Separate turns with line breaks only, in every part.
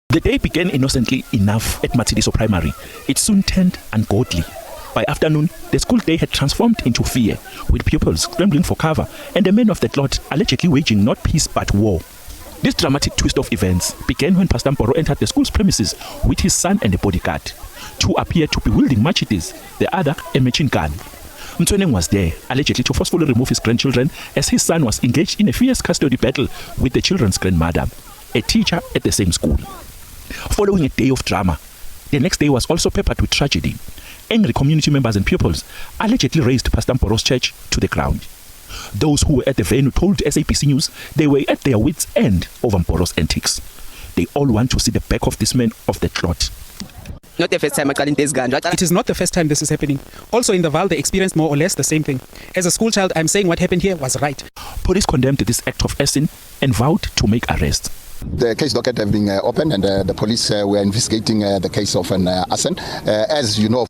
The day began innocently enough at Machete Primary. It soon turned ungodly. By afternoon, the school day had transformed into fear, with pupils scrambling for cover and the men of the cloth allegedly waging not peace but war. This dramatic twist of events began when Pastor Mboro entered the school's premises with his son and a bodyguard. Two appeared to be wielding machetes, the other a machine gun. Mtweneng was there, allegedly to forcefully remove his grandchildren as his son was engaged in a fierce custody battle with the children's grandmother, a teacher at the same school. Following a day of drama, the next day was also peppered with tragedy. Angry community members and pupils allegedly razed Pastor Mboro's church to the ground. Those who were at the venue told SABC News they were at their wits' end over Mboro's antics. They all want to see the back of this man of the cloth.
Not the first time
It is not the first time this is happening. Also in the Val, they experienced more or less the same thing. As a school child, I'm saying what happened here was right.
Police condemned this act of arson and vowed to make arrests.
The case docket have been opened and the police were investigating the case of an arson. As you know,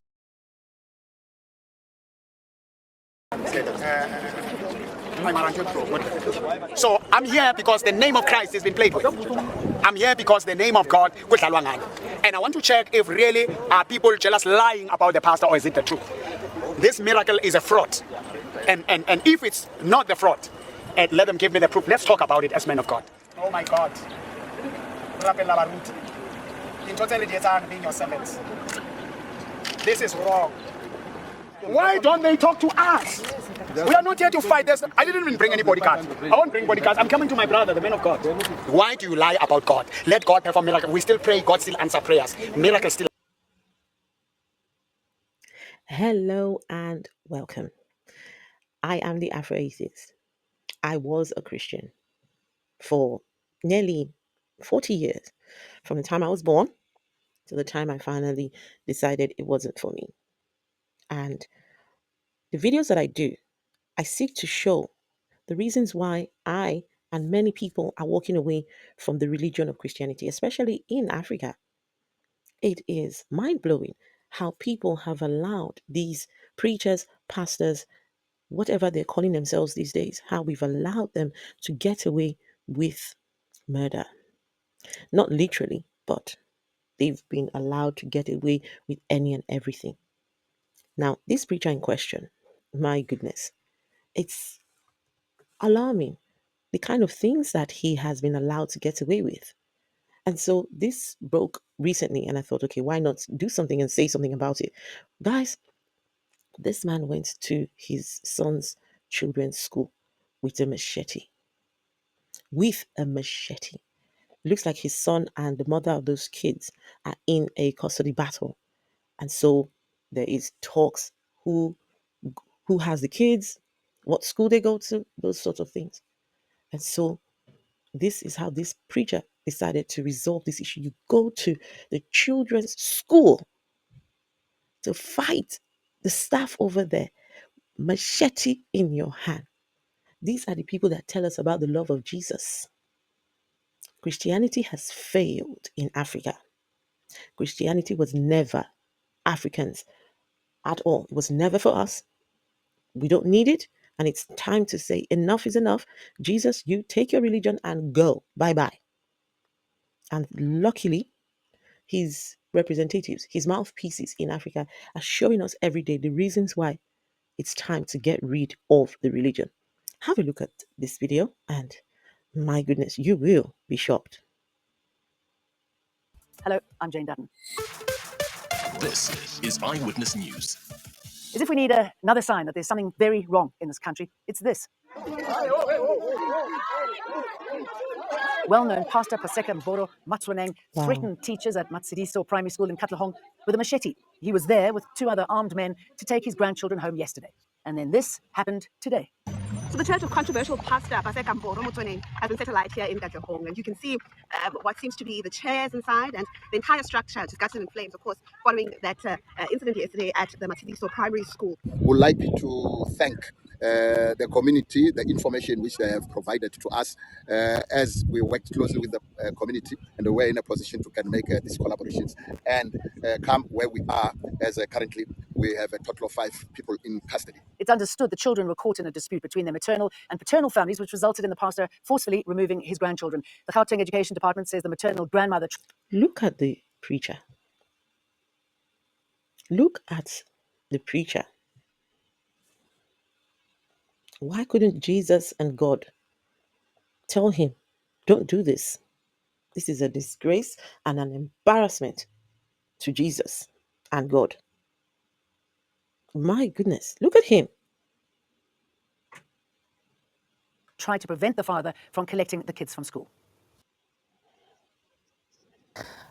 so I'm here because the name of Christ has been played with. I'm here because the name of God, and I want to check if really are people just lying about the pastor or is it the truth. This miracle is a fraud, and if it's not the fraud, let them give me the proof. Let's talk about it as men of God. Oh my God. Being your servants. This is wrong. Why don't they talk to us? We are not here to fight this. I didn't even bring any bodyguards. I won't bring bodyguards. I'm coming to my brother, the man of God. Why do you lie about God? Let God perform miracles. We still pray. God still answers prayers. Miracles still.
Hello and welcome. I am the Afro-Atheist. I was a Christian for nearly 40 years, from the time I was born to the time I finally decided it wasn't for me. And the videos that I do, I seek to show the reasons why I and many people are walking away from the religion of Christianity, especially in Africa. It is mind-blowing how people have allowed these preachers, pastors, whatever they're calling themselves these days, how we've allowed them to get away with murder. Not literally, but they've been allowed to get away with any and everything. Now, this preacher in question, my goodness, it's alarming, the kind of things that he has been allowed to get away with. And so this broke recently, and I thought, okay, why not do something and say something about it? Guys, this man went to his son's children's school with a machete. With a machete. Looks like his son and the mother of those kids are in a custody battle. And so there is talks who has the kids, what school they go to, those sorts of things. And so this is how this preacher decided to resolve this issue. You go to the children's school to fight the staff over there, machete in your hand. These are the people that tell us about the love of Jesus. Christianity has failed in Africa. Christianity was never Africans at all. It was never for us. We don't need it. And it's time to say enough is enough. Jesus, you take your religion and go. Bye-bye. And luckily, his representatives, his mouthpieces in Africa are showing us every day the reasons why it's time to get rid of the religion. Have a look at this video and my goodness, you will be shocked.
Hello, I'm Jane Dutton.
This is Eyewitness News.
As if we need another sign that there's something very wrong in this country, it's this. Well-known pastor Paseka Mboro Matsuaneng threatened teachers at Machete Primary School in Katlehong with a machete. He was there with two other armed men to take his grandchildren home yesterday. And then this happened today.
So the church of controversial pastor Mboro has been set alight here in Katlehong, and you can see what seems to be the chairs inside, and the entire structure just gutted in flames, of course, following that incident yesterday at the Machete primary school.
Would like to thank the community, the information which they have provided to us as we worked closely with the community, and we're in a position to can make these collaborations and come where we are as currently we have a total of 5 people in custody.
It's understood the children were caught in a dispute between their maternal and paternal families, which resulted in the pastor forcefully removing his grandchildren. The Gauteng Education Department says the maternal grandmother...
Look at the preacher. Look at the preacher. Why couldn't Jesus and God tell him, don't do this? This is a disgrace and an embarrassment to Jesus and God. My goodness, look at him.
tried to prevent the father from collecting the kids from school.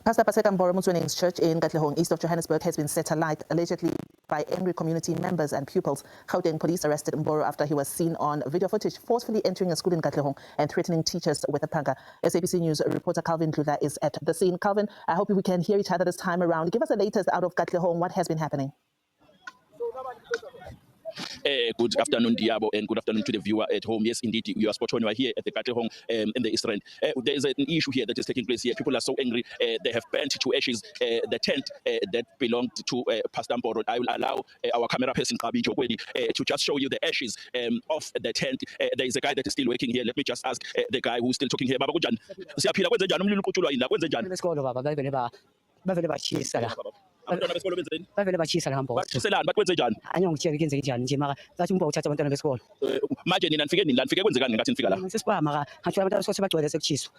Pastor Mboro's church in Katlehong, east of Johannesburg, has been set alight allegedly by angry community members and pupils. Gauteng police arrested Mboro after he was seen on video footage forcefully entering a school in Katlehong and threatening teachers with a panga. SABC News reporter Calvin Gluther is at the scene. Calvin, I hope we can hear each other this time around. Give us the latest out of Katlehong. What has been happening?
Good afternoon, Diabo, and good afternoon to the viewer at home. Yes, indeed, you are spot on. You are here at the Katlehong in the East End. There is an issue here that is taking place here. People are so angry. They have burnt to ashes the tent that belonged to Pastor Mboro. I will allow our camera person, Kabi Jogweni, to just show you the ashes of the tent. There is a guy that is still working here. Let me just ask the guy who's still talking here. Baba Kujan. Siyaphila kwenze njani umlilo uqutshulwa yini la kwenze njani?
Besikolo baba bavele bachisa la.
Abantwana besikolo benzeni?
Bavele bachisa la ngambona.
Batshiselani bathi kwenze njani?
Anyongitshela kenzeke njani nje maka bathi umboko uthatha abantwana besikolo.
Manje nina nifike nini la nifike kwenzekani ngingathi nifika la?
Sesibaya maka ngathi abantwana besikolo sebagcwele sekuchiswa.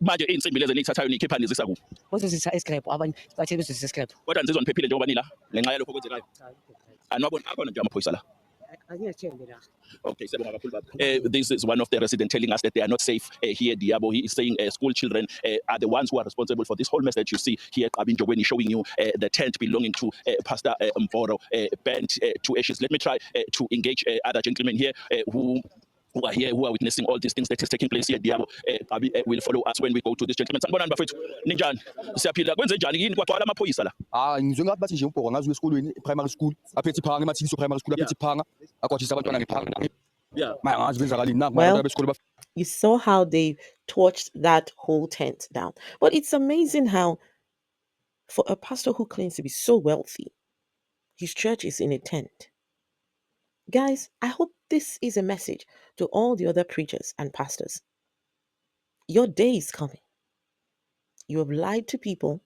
Manje iy'nsimbi lezi eniyithathayo niyikhipha nizisa kuphi?
Bozosisa escrap abanye bathi bezosisa escrap.
Kodwa nizizwa niphephile njengoba nila ngenxa yalokho okwenzekayo? Anibaboni akhona nje amaphoyisa la? Okay, this is one of the residents telling us that they are not safe here, Diabo. He is saying school children are the ones who are responsible for this whole mess that you see here. Abinjogweni showing you the tent belonging to Pastor Mboro burnt to ashes. Let me try to engage other gentlemen here who are here, who are witnessing all these things that is taking place here. Diabo will follow us when we go to this gentleman. Sanibonani bafethu, ninjani? Siyaphila, kwenze njani yini kwagcwala amaphoyisa la?
Ngizwe ngathi bathi nje umbhoko ngazi esikolweni primary school aphethe iphanga emathiliso primary school aphethe iphanga akwajisa abantwana ngephanga.
Yeah.
Well, you saw how they torched that whole tent down. But it's amazing how, for a pastor who claims to be so wealthy, his church is in a tent. Guys, I hope this is a message to all the other preachers and pastors. Your day is coming. You have lied to people.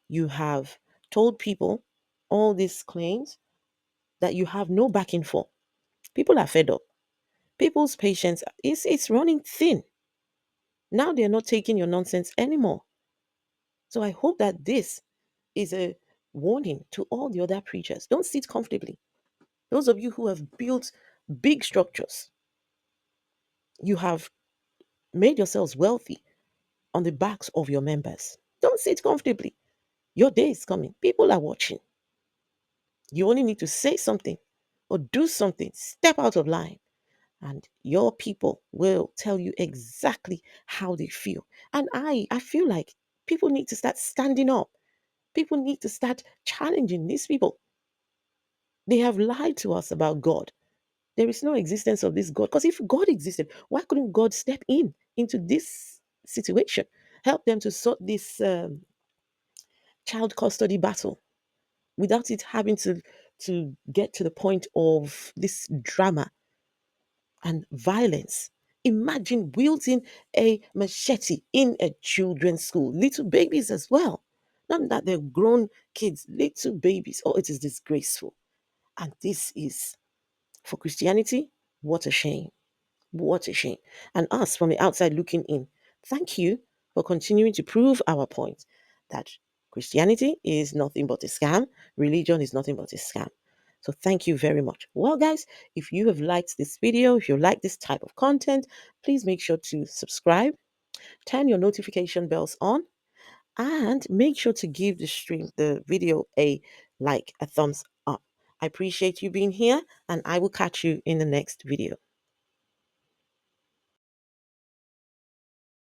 You have told people all these claims that you have no backing for. People are fed up. People's patience is running thin. Now they're not taking your nonsense anymore. So I hope that this is a warning to all the other preachers. Don't sit comfortably. Those of you who have built big structures, you have made yourselves wealthy on the backs of your members. Don't sit comfortably. Your day is coming. People are watching. You only need to say something or do something. Step out of line. And your people will tell you exactly how they feel. And I feel like people need to start standing up. People need to start challenging these people. They have lied to us about God. There is no existence of this God. Because if God existed, why couldn't God step into this situation? Help them to sort this child custody battle without it having to get to the point of this drama and violence. Imagine wielding a machete in a children's school, little babies as well. Not that they're grown kids, little babies. Oh, it is disgraceful. And this is, for Christianity, what a shame. What a shame. And us from the outside looking in, thank you for continuing to prove our point that Christianity is nothing but a scam. Religion is nothing but a scam. So thank you very much. Well, guys, if you have liked this video, if you like this type of content, please make sure to subscribe, turn your notification bells on, and make sure to give the video a like, a thumbs up. I appreciate you being here, and I will catch you in the next video.